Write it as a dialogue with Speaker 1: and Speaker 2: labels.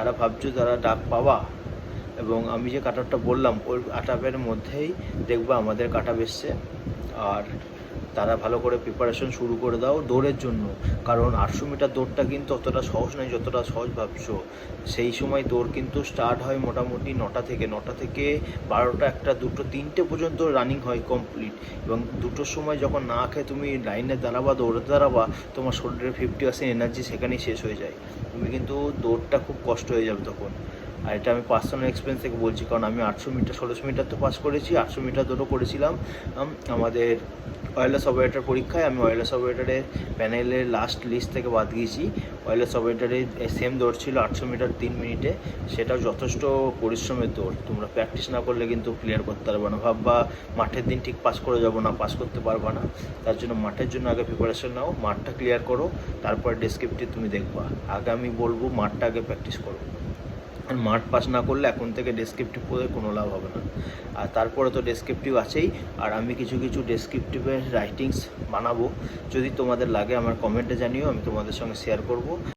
Speaker 1: যারা ভাবছো যারা ডাক পাওয়া, এবং আমি যে কাট অফটা বললাম ওই কাট অফের মধ্যেই দেখবা আমাদের কাট অফ এসছে। আর তারা ভালো করে প্রিপারেশন শুরু করে দাও দৌড়ের জন্য, কারণ 800 মিটার দৌড়টা কিন্তু অতটা সহজ নয় যতটা সহজ ভাবছো। সেই সময় দৌড় কিন্তু স্টার্ট হয় মোটামুটি 9টা থেকে 12টা, 1টা, 2টো, 3টে পর্যন্ত রানিং হয় কমপ্লিট। এবং 2টোর সময় যখন না খেয়ে তুমি লাইনে দাঁড়াবা, দৌড়াতে দাঁড়াবা, তোমার শরীরের 50% এনার্জি সেখানেই শেষ হয়ে যায়। তুমি কিন্তু দৌড়টা খুব কষ্ট হয়ে যাবে তখন। আর এটা আমি পার্সোনাল এক্সপিরিয়েন্স থেকে বলছি, কারণ আমি 800 মিটার 1600 মিটার তো পাস করেছি, 800 মিটার দৌড়ও করেছিলাম। আমাদের ওয়্যারলেস অপারেটর পরীক্ষায় আমি ওয়্যারলেস অপারেটরের প্যানেলের লাস্ট লিস্ট থেকে বাদ গিয়েছি। ওয়্যারলেস অপারেটরের সেম দৌড় ছিল 800 মিটার 3 মিনিটে। সেটাও যথেষ্ট পরিশ্রমের দৌড়, তোমরা প্র্যাকটিস না করলে কিন্তু ক্লিয়ার করতে পারবে না। ভাববা মাঠের দিন ঠিক পাস করে যাবো না, পাস করতে পারবা না। তার জন্য মাঠের জন্য আগে প্রিপারেশন নাও, মাঠটা ক্লিয়ার করো, তারপর ডেসক্রিপটিভ তুমি দেখবা। আগে আমি বলবো মাঠটা আগে প্র্যাকটিস করো। আর মাঠ পাস না করলে এখন থেকে ডেসক্রিপটিভ পড়ে কোনো লাভ হবে না। আর তারপরে তো ডেসক্রিপটিভ আছেই, আর আমি কিছু ডেসক্রিপটিভের রাইটিংস বানাবো। যদি তোমাদের লাগে আমার কমেন্টে জানিও, আমি তোমাদের সঙ্গে শেয়ার করব।